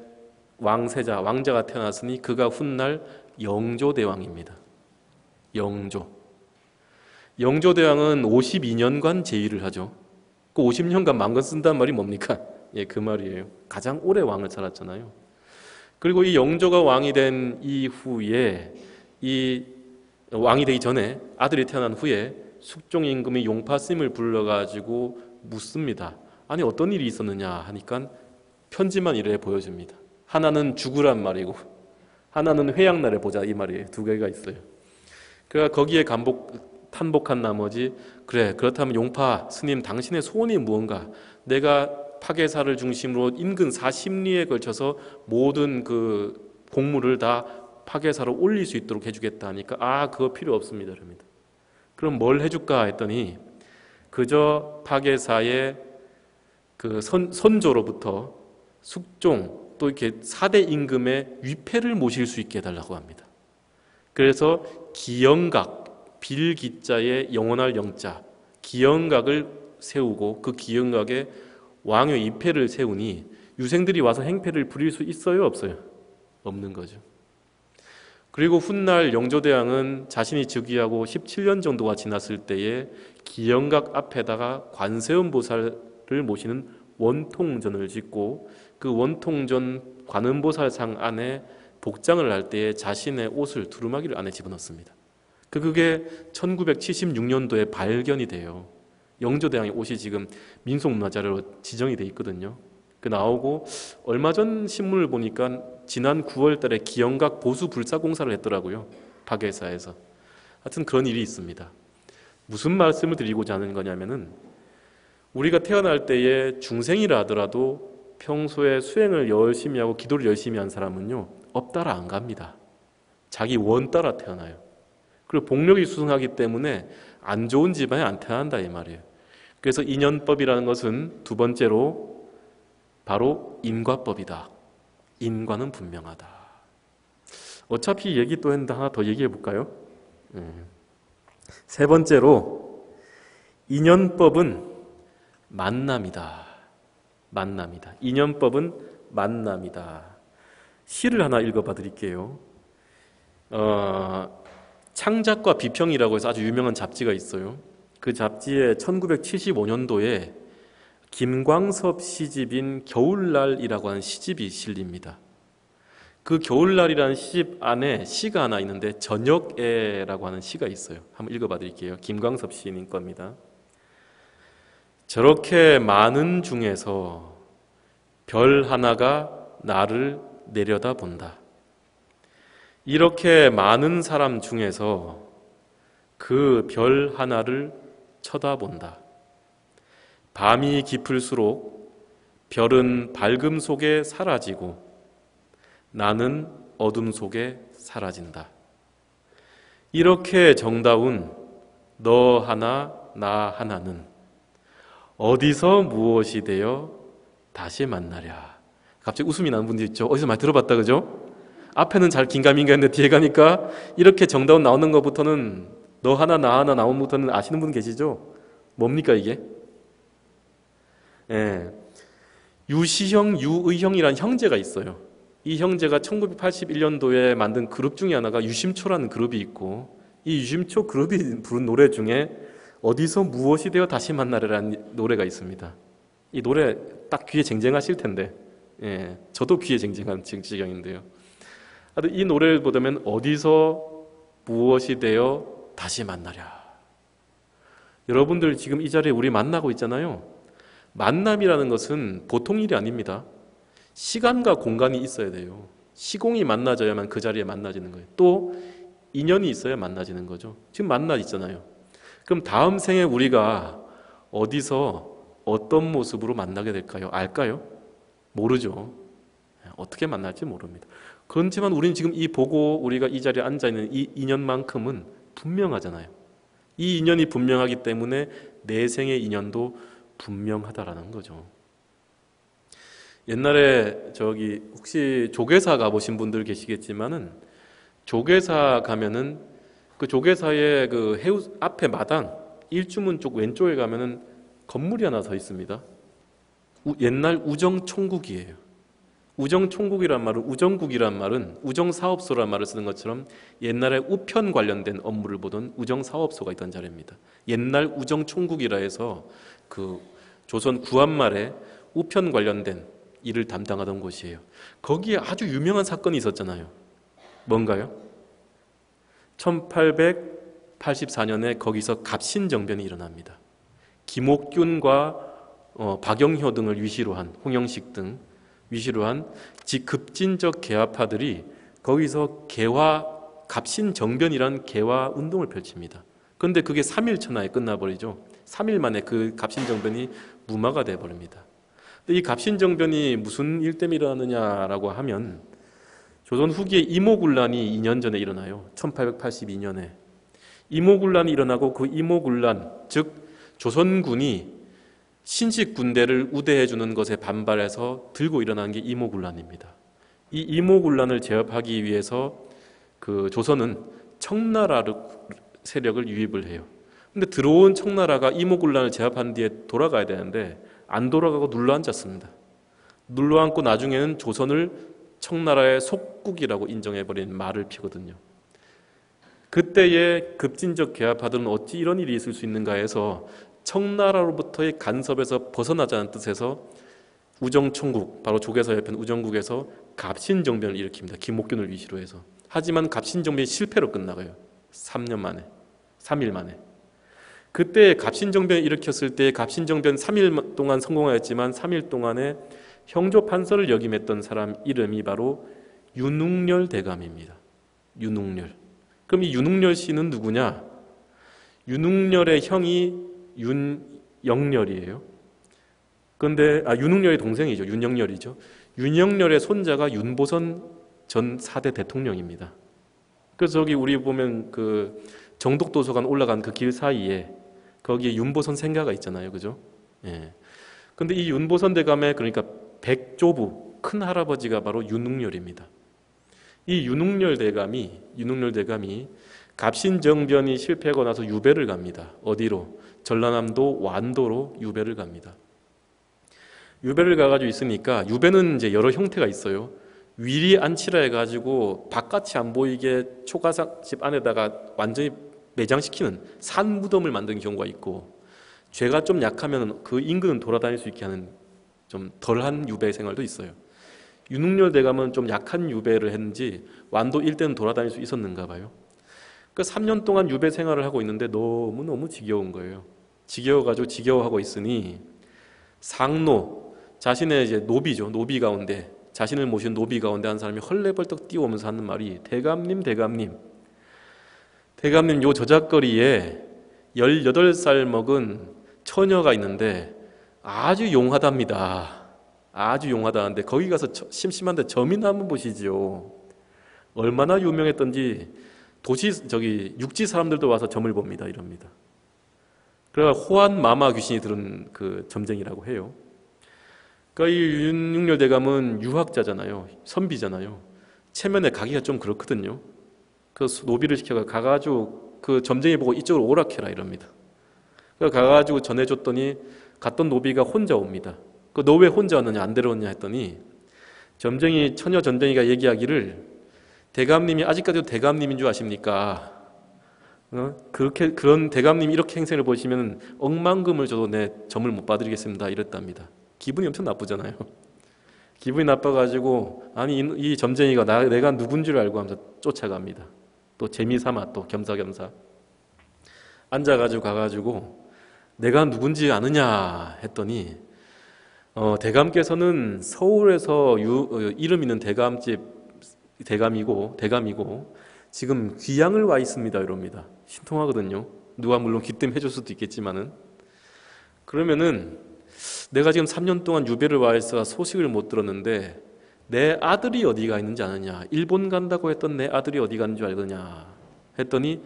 왕자가 태어났으니 그가 훗날 영조대왕입니다. 영조대왕은 52년간 제위를 하죠. 그 50년간 망건 쓴다는 말이 뭡니까? 그 말이에요. 가장 오래 왕을 살았잖아요. 그리고 이 영조가 왕이 된 이후에 왕이 되기 전에 아들이 태어난 후에 숙종 임금이 용파 스님을 불러가지고 묻습니다. 아니 어떤 일이 있었느냐 하니까 편지만 이래 보여줍니다. 하나는 죽으란 말이고 하나는 회양날에 보자 이 말이에요. 두 개가 있어요. 그러니까 거기에 탄복한 나머지 그래 그렇다면 용파 스님 당신의 소원이 무언가? 내가 파괴사를 중심으로 인근 40리에 걸쳐서 모든 그 곡물을 다 파괴사로 올릴 수 있도록 해주겠다 하니까 그거 필요 없습니다. 그럽니다. 그럼 뭘 해줄까 했더니 그저 파괴사의 그 선조로부터 숙종 또 이렇게 4대 임금의 위패를 모실 수 있게 해달라고 합니다. 그래서 기영각, 빌기자의 영원할 영자, 기영각을 세우고 그 기영각에 왕의 위패를 세우니 유생들이 와서 행패를 부릴 수 있어요, 없어요? 없는 거죠. 그리고 훗날 영조대왕은 자신이 즉위하고 17년 정도가 지났을 때에 기영각 앞에다가 관세음보살을 모시는 원통전을 짓고 그 원통전 관음보살상 안에 복장을 할 때에 자신의 옷을 두루마기를 안에 집어넣습니다. 그게 1976년도에 발견이 돼요. 영조대왕의 옷이 지금 민속문화자료로 지정이 돼 있거든요. 그 나오고 얼마 전 신문을 보니까 지난 9월 달에 기영각 보수 불사 공사를 했더라고요. 박예사에서. 하여튼 그런 일이 있습니다. 무슨 말씀을 드리고자 하는 거냐면은 우리가 태어날 때에 중생이라 하더라도 평소에 수행을 열심히 하고 기도를 열심히 한 사람은요, 업 따라 안 갑니다. 자기 원 따라 태어나요. 그리고 복력이 수승하기 때문에 안 좋은 집안에 안 태어난다 이 말이에요. 그래서 인연법이라는 것은 두 번째로 바로 인과법이다. 인과는 분명하다. 어차피 얘기 또 했는데 하나 더 얘기해 볼까요? 세 번째로 인연법은 만남이다. 만남이다. 인연법은 만남이다. 시를 하나 읽어봐 드릴게요. 창작과 비평이라고 해서 아주 유명한 잡지가 있어요. 그 잡지에 1975년도에 김광섭 시집인 겨울날이라고 하는 시집이 실립니다. 그 겨울날이라는 시집 안에 시가 하나 있는데 저녁에라고 하는 시가 있어요. 한번 읽어봐 드릴게요. 김광섭 시인인 겁니다. 저렇게 많은 중에서 별 하나가 나를 내려다본다. 이렇게 많은 사람 중에서 그 별 하나를 쳐다본다. 밤이 깊을수록 별은 밝음 속에 사라지고 나는 어둠 속에 사라진다. 이렇게 정다운 너 하나 나 하나는 어디서 무엇이 되어 다시 만나랴. 갑자기 웃음이 나는 분들 있죠. 어디서 많이 들어봤다 그죠? 앞에는 잘 긴가민가 했는데 뒤에 가니까 이렇게 정다운 나오는 것부터는 너 하나 나 하나 나오는 것부터는 아시는 분 계시죠? 뭡니까 이게? 유시형, 유의형이라는 형제가 있어요. 이 형제가 1981년도에 만든 그룹 중에 하나가 유심초라는 그룹이 있고 이 유심초 그룹이 부른 노래 중에 어디서 무엇이 되어 다시 만나려라는 노래가 있습니다. 이 노래 딱 귀에 쟁쟁하실 텐데 저도 귀에 쟁쟁한 지경인데요. 이 노래를 보면 어디서 무엇이 되어 다시 만나랴. 여러분들 지금 이 자리에 우리 만나고 있잖아요. 만남이라는 것은 보통 일이 아닙니다. 시간과 공간이 있어야 돼요. 시공이 만나져야만 그 자리에 만나지는 거예요. 또 인연이 있어야 만나지는 거죠. 지금 만나 있잖아요. 그럼 다음 생에 우리가 어디서 어떤 모습으로 만나게 될까요? 알까요? 모르죠. 어떻게 만날지 모릅니다. 그렇지만 우리는 지금 이 보고 우리가 이 자리에 앉아있는 이 인연만큼은 분명하잖아요. 이 인연이 분명하기 때문에 내 생의 인연도 분명하다라는 거죠. 옛날에 혹시 조계사 가보신 분들 계시겠지만은 조계사 가면은 그 조계사의 그 해우 앞에 마당 일주문 쪽 왼쪽에 가면은 건물이 하나 서 있습니다. 옛날 우정총국이에요. 우정총국이란 말은 우정국이란 말은 우정사업소란 말을 쓰는 것처럼 옛날에 우편 관련된 업무를 보던 우정사업소가 있던 자리입니다. 옛날 우정총국이라 해서 그 조선 구한말에 우편 관련된 일을 담당하던 곳이에요. 거기에 아주 유명한 사건이 있었잖아요. 뭔가요? 1884년에 거기서 갑신정변이 일어납니다. 김옥균과 박영효 등을 위시로 한 홍영식 등 위시로 한 급진적 개화파들이 거기서 갑신정변이라는 개화 운동을 펼칩니다. 그런데 그게 3일 천하에 끝나버리죠. 3일 만에 그 갑신정변이 무마가 돼버립니다. 근데 이 갑신정변이 무슨 일 때문에 일어나느냐라고 하면 조선 후기에 이모군란이 2년 전에 일어나요. 1882년에 이모군란이 일어나고 그 이모군란 즉 조선군이 신식 군대를 우대해주는 것에 반발해서 들고 일어난 게 이모군란입니다. 이 이모군란을 제압하기 위해서 그 조선은 청나라 세력을 유입을 해요. 근데 들어온 청나라가 이모군란을 제압한 뒤에 돌아가야 되는데 안 돌아가고 눌러앉았습니다. 눌러앉고 나중에는 조선을 청나라의 속국이라고 인정해버린 말을 피거든요. 그때의 급진적 개화파들은 어찌 이런 일이 있을 수 있는가 해서 청나라로부터의 간섭에서 벗어나자는 뜻에서 우정총국, 바로 조계사 옆에 우정국에서 갑신정변을 일으킵니다. 김옥균을 위시로 해서. 하지만 갑신정변이 실패로 끝나가요. 3년 만에, 3일 만에. 그때 갑신정변을 일으켰을 때 갑신정변 3일 동안 성공하였지만 3일 동안에 형조판서를 역임했던 사람 이름이 바로 윤웅열 대감입니다. 윤웅열. 그럼 이 윤웅열 씨는 누구냐? 윤웅열의 형이 윤영렬이에요. 그런데 윤웅열의 동생이죠. 윤영렬이죠. 윤영렬의 손자가 윤보선 전 4대 대통령입니다. 그래서 저기 우리 보면 그 정독도서관 올라간 그 길 사이에 거기에 윤보선 생가가 있잖아요. 그죠? 예. 근데 이 윤보선 대감의 그러니까 백조부 큰 할아버지가 바로 윤웅열입니다. 이 윤웅열 대감이 갑신정변이 실패하고 나서 유배를 갑니다. 어디로? 전라남도 완도로 유배를 갑니다. 유배를 가가지고 있으니까 유배는 이제 여러 형태가 있어요. 위리 안치라 해가지고 바깥이 안 보이게 초가집 안에다가 완전히 매장시키는 산무덤을 만드는 경우가 있고, 죄가 좀 약하면 그 인근은 돌아다닐 수 있게 하는 좀 덜한 유배 생활도 있어요. 윤웅열 대감은 좀 약한 유배를 했는지 완도 일대는 돌아다닐 수 있었는가 봐요. 그 3년 동안 유배 생활을 하고 있는데 너무너무 지겨운 거예요. 지겨워가지고 지겨워하고 있으니 상노, 자신의 이제 노비죠. 노비 가운데, 자신을 모신 노비 가운데 한 사람이 헐레벌떡 뛰어오면서 하는 말이 대감님 요 저작거리에 18살 먹은 처녀가 있는데 아주 용하답니다. 아주 용하다는데 거기 가서 심심한데 점이나 한번 보시죠. 얼마나 유명했던지 육지 사람들도 와서 점을 봅니다. 이럽니다. 그래가 호환 마마 귀신이 들은 그 점쟁이라고 해요. 그러니까 이 윤육열 대감은 유학자잖아요. 선비잖아요. 체면에 가기가 좀 그렇거든요. 그래서 노비를 시켜가 가가지고 그 점쟁이 보고 이쪽으로 오락해라 이럽니다. 그래서 가가지고 전해줬더니 갔던 노비가 혼자 옵니다. 너 왜 혼자 왔느냐, 안 데려왔냐 했더니 처녀 점쟁이가 얘기하기를 대감님이 아직까지도 대감님인 줄 아십니까? 그런 대감님이 이렇게 행세를 보시면 억만금을 줘도 내 점을 못 봐드리겠습니다. 이랬답니다. 기분이 엄청 나쁘잖아요. 기분이 나빠가지고 아니 이 점쟁이가 내가 누군 줄 알고 하면서 쫓아갑니다. 또 재미삼아 또 겸사겸사 앉아가지고 가가지고 내가 누군지 아느냐 했더니 대감께서는 서울에서 이름 있는 대감이고 지금 귀양을 와 있습니다. 이럽니다. 신통하거든요. 누가 물론 귀뜸 해줄 수도 있겠지만은. 그러면은 내가 지금 3년 동안 유배를 와 있어 소식을 못 들었는데 내 아들이 어디가 있는지 아느냐, 일본 간다고 했던 내 아들이 어디 가는 줄 알느냐 했더니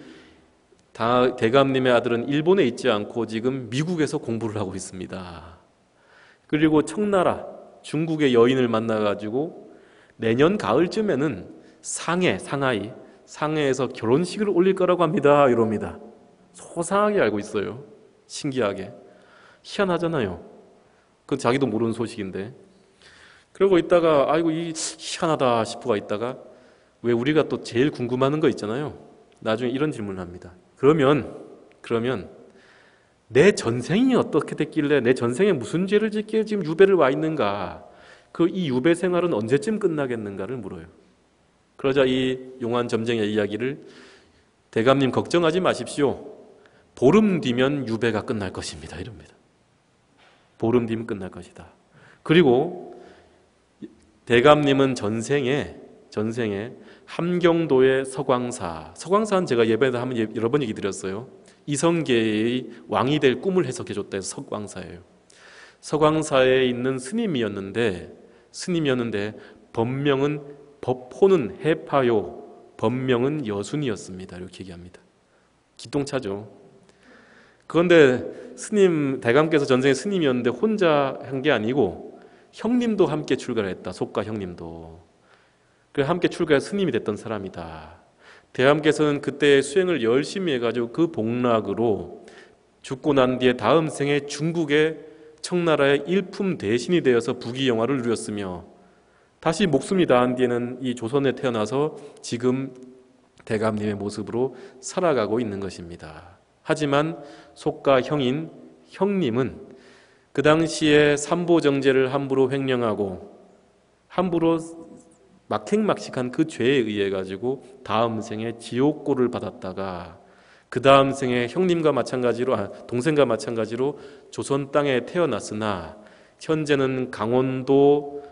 대감님의 아들은 일본에 있지 않고 지금 미국에서 공부를 하고 있습니다. 그리고 청나라, 중국의 여인을 만나가지고 내년 가을쯤에는 상해에서 결혼식을 올릴 거라고 합니다. 이럽니다. 소상하게 알고 있어요. 신기하게. 희한하잖아요. 그건 자기도 모르는 소식인데. 그러고 있다가 아이고 이 희한하다 싶어가 있다가 왜 우리가 또 제일 궁금하는 거 있잖아요. 나중에 이런 질문을 합니다. 그러면 내 전생이 어떻게 됐길래 내 전생에 무슨 죄를 짓기에 지금 유배를 와 있는가? 이 유배 생활은 언제쯤 끝나겠는가를 물어요. 그러자 이 용한 점쟁이의 이야기를 대감님 걱정하지 마십시오. 보름 뒤면 유배가 끝날 것입니다. 이럽니다. 보름 뒤면 끝날 것이다. 그리고 대감님은 전생에 함경도의 서광사는 제가 예배에서 한번 여러 번 얘기 드렸어요. 이성계의 왕이 될 꿈을 해석해줬다 해서 석광사예요. 서광사에 있는 스님이었는데 법호는 해파요, 법명은 여순이었습니다. 이렇게 얘기합니다. 기똥차죠. 그런데 스님, 대감께서 전생에 스님이었는데 혼자 한 게 아니고 형님도 함께 출가를 했다. 속가 형님도. 그 함께 출가해서 스님이 됐던 사람이다. 대감께서는 그때 수행을 열심히 해가지고 그 복락으로 죽고 난 뒤에 다음 생에 중국의 청나라의 일품 대신이 되어서 부귀영화를 누렸으며 다시 목숨이 다한 뒤에는 이 조선에 태어나서 지금 대감님의 모습으로 살아가고 있는 것입니다. 하지만 속가 형인 형님은 그 당시에 삼보정제를 함부로 횡령하고 함부로 막행막식한 그 죄에 의해 가지고 다음 생에 지옥고를 받았다가 그 다음 생에 형님과 마찬가지로 동생과 마찬가지로 조선 땅에 태어났으나 현재는 강원도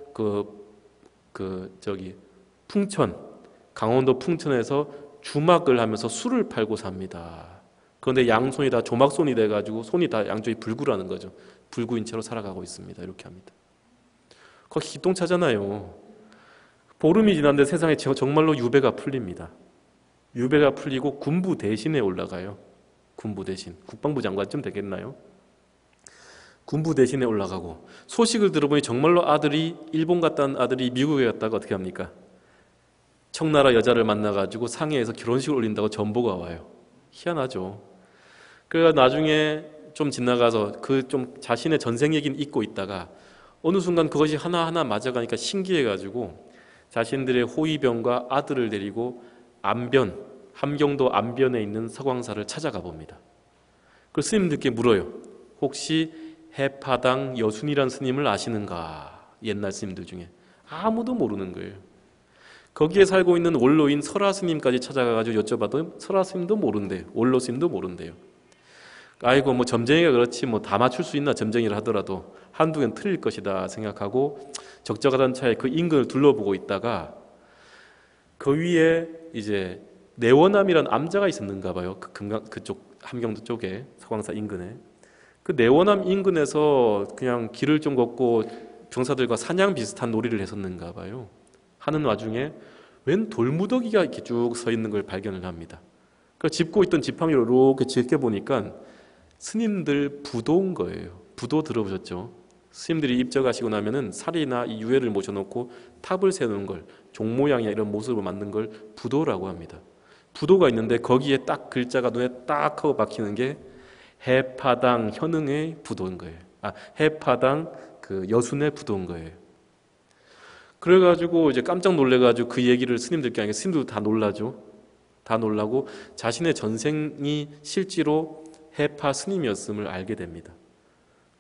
풍천, 강원도 풍천에서 주막을 하면서 술을 팔고 삽니다. 그런데 양손이 다 조막손이 돼가지고 손이 다 양쪽이 불구라는 거죠. 불구인 채로 살아가고 있습니다. 이렇게 합니다. 거기 기똥차잖아요. 보름이 지났는데 세상에 정말로 유배가 풀립니다. 유배가 풀리고 군부 대신에 올라가요. 군부 대신. 국방부 장관쯤 되겠나요? 군부 대신에 올라가고 소식을 들어보니 정말로 아들이 일본 갔다는 아들이 미국에 갔다가 어떻게 합니까? 청나라 여자를 만나가지고 상해에서 결혼식을 올린다고 전보가 와요. 희한하죠. 그래서 나중에 좀 지나가서 그 좀 자신의 전생 얘기는 잊고 있다가 어느 순간 그것이 하나하나 맞아가니까 신기해가지고 자신들의 호위병과 아들을 데리고 안변, 함경도 안변에 있는 서광사를 찾아가 봅니다. 그 스님들께 물어요. 혹시 해파당 여순이란 스님을 아시는가? 옛날 스님들 중에. 아무도 모르는 거예요. 거기에 살고 있는 원로인 설화 스님까지 찾아가가지고 여쭤봐도 설화 스님도 모른대요. 원로 스님도 모른대요. 아이고 뭐 점쟁이가 그렇지 뭐 다 맞출 수 있나 점쟁이를 하더라도 한두 개는 틀릴 것이다 생각하고 적적하던 차에 그 인근을 둘러보고 있다가 그 위에 이제 내원암이라는 암자가 있었는가 봐요. 그쪽 함경도 쪽에 서광사 인근에 그 내원암 인근에서 그냥 길을 좀 걷고 병사들과 사냥 비슷한 놀이를 했었는가 봐요. 하는 와중에 웬 돌무더기가 이렇게 쭉 서 있는 걸 발견을 합니다. 그 짚고 있던 지팡이로 이렇게 지켜보니까 스님들 부도인 거예요. 부도 들어보셨죠? 스님들이 입적하시고 나면은 살이나 이 유해를 모셔놓고 탑을 세우는 걸 종 모양이나 이런 모습으로 만든 걸 부도라고 합니다. 부도가 있는데 거기에 딱 글자가 눈에 딱 하고 박히는 게 해파당 현흥의 부도인 거예요. 해파당 그 여순의 부도인 거예요. 그래가지고 이제 깜짝 놀래가지고 그 얘기를 스님들께 하니까 스님들도 다 놀라죠. 다 놀라고 자신의 전생이 실제로 해파 스님이었음을 알게 됩니다.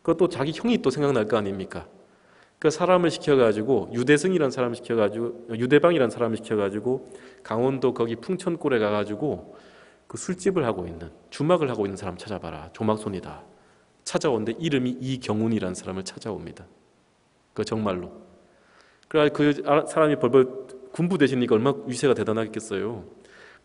그것도 자기 형이 또 생각날 거 아닙니까? 그 사람을 시켜가지고 유대승이라는 사람을 시켜가지고 유대방이라는 사람을 시켜가지고 강원도 거기 풍천골에 가가지고 그 술집을 하고 있는 주막을 하고 있는 사람 찾아봐라. 조막손이다. 찾아오는데 이름이 이경운이라는 사람을 찾아옵니다. 그 정말로. 그래 그 사람이 벌벌 군부 되시니까 얼마나 위세가 대단하겠어요.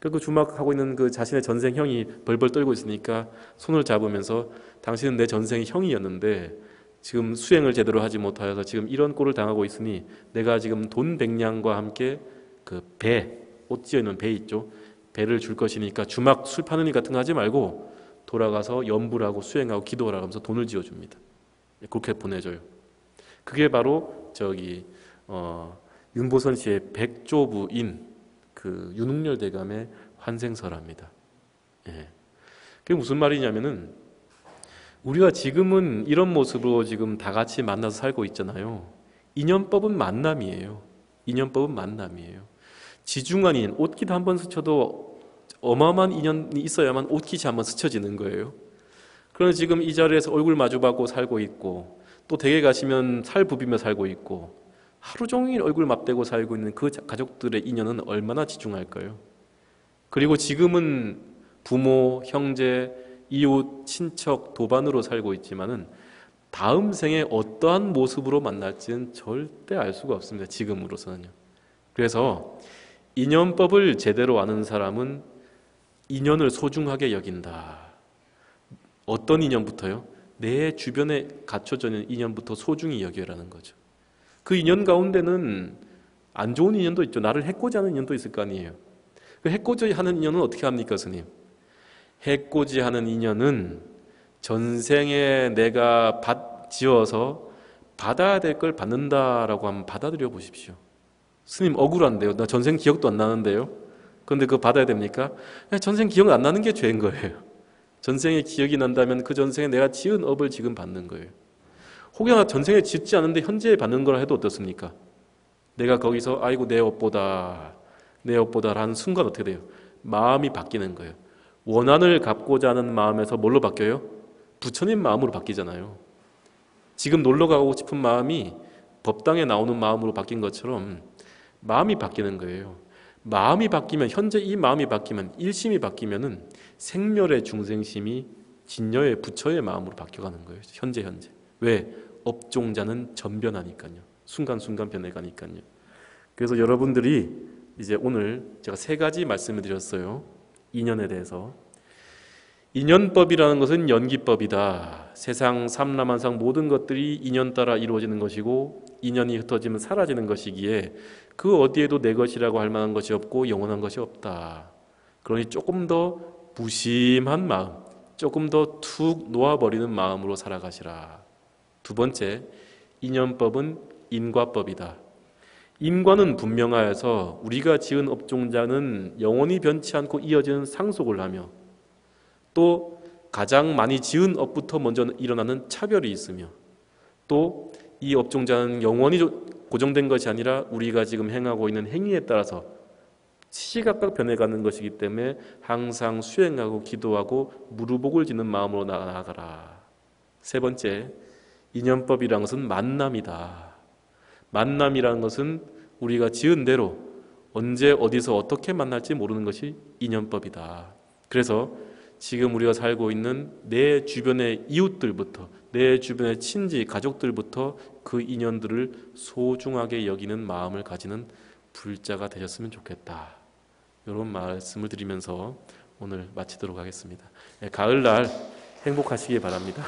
그 주막하고 있는 그 자신의 전생 형이 벌벌 떨고 있으니까 손을 잡으면서 당신은 내 전생의 형이었는데 지금 수행을 제대로 하지 못하여서 지금 이런 꼴을 당하고 있으니 내가 지금 돈 100냥과 함께 그 배, 옷 지어 있는 배 있죠. 배를 줄 것이니까 주막 술 파는 일 같은 거 하지 말고 돌아가서 염불 하고 수행하고 기도하라 하면서 돈을 지어줍니다. 그렇게 보내줘요. 그게 바로 윤보선 씨의 백조부인 그 윤웅열 대감의 환생설합니다. 예. 그게 무슨 말이냐면은 우리가 지금은 이런 모습으로 지금 다 같이 만나서 살고 있잖아요. 인연법은 만남이에요. 인연법은 만남이에요. 지중한 인연, 옷깃 한번 스쳐도 어마어마한 인연이 있어야만 옷깃이 한번 스쳐지는 거예요. 그런데 지금 이 자리에서 얼굴 마주받고 살고 있고 또 댁에 가시면 살 부비며 살고 있고 하루 종일 얼굴 맞대고 살고 있는 그 가족들의 인연은 얼마나 지중할까요? 그리고 지금은 부모, 형제, 이웃, 친척, 도반으로 살고 있지만은 다음 생에 어떠한 모습으로 만날지는 절대 알 수가 없습니다. 지금으로서는요. 그래서 인연법을 제대로 아는 사람은 인연을 소중하게 여긴다. 어떤 인연부터요? 내 주변에 갖춰져 있는 인연부터 소중히 여겨라는 거죠. 그 인연 가운데는 안 좋은 인연도 있죠. 나를 해코지하는 인연도 있을 거 아니에요. 그 해코지하는 인연은 어떻게 합니까, 스님? 해코지하는 인연은 전생에 내가 지어서 받아야 될 걸 받는다라고 하면 받아들여 보십시오. 스님 억울한데요. 나 전생 기억도 안 나는데요. 그런데 그거 받아야 됩니까? 전생 기억 안 나는 게 죄인 거예요. 전생에 기억이 난다면 그 전생에 내가 지은 업을 지금 받는 거예요. 혹여나 전생에 짓지 않은데 현재에 받는 거라 해도 어떻습니까? 내가 거기서 아이고 내 업보다 라는 순간 어떻게 돼요? 마음이 바뀌는 거예요. 원한을 갚고자 하는 마음에서 뭘로 바뀌어요? 부처님 마음으로 바뀌잖아요. 지금 놀러 가고 싶은 마음이 법당에 나오는 마음으로 바뀐 것처럼 마음이 바뀌는 거예요. 마음이 바뀌면, 현재 이 마음이 바뀌면, 일심이 바뀌면은 생멸의 중생심이 진여의 부처의 마음으로 바뀌어가는 거예요. 현재. 왜? 업종자는 전변하니까요. 순간순간 변해가니까요. 그래서 여러분들이 이제 오늘 제가 3가지 말씀을 드렸어요. 인연에 대해서. 인연법이라는 것은 연기법이다. 세상 삼라만상 모든 것들이 인연 따라 이루어지는 것이고 인연이 흩어지면 사라지는 것이기에 그 어디에도 내 것이라고 할 만한 것이 없고 영원한 것이 없다. 그러니 조금 더 무심한 마음, 조금 더 툭 놓아버리는 마음으로 살아가시라. 2번째, 인연법은 인과법이다. 인과는 분명하여서 우리가 지은 업종자는 영원히 변치 않고 이어지는 상속을 하며 또 가장 많이 지은 업부터 먼저 일어나는 차별이 있으며 또 이 업종자는 영원히 고정된 것이 아니라 우리가 지금 행하고 있는 행위에 따라서 시시각각 변해가는 것이기 때문에 항상 수행하고 기도하고 무루복을 짓는 마음으로 나아가라. 3번째, 인연법이라는 것은 만남이다. 만남이라는 것은 우리가 지은 대로 언제 어디서 어떻게 만날지 모르는 것이 인연법이다. 그래서 지금 우리가 살고 있는 내 주변의 이웃들부터 내 주변의 친지, 가족들부터 그 인연들을 소중하게 여기는 마음을 가지는 불자가 되셨으면 좋겠다. 이런 말씀을 드리면서 오늘 마치도록 하겠습니다. 가을날 행복하시기 바랍니다.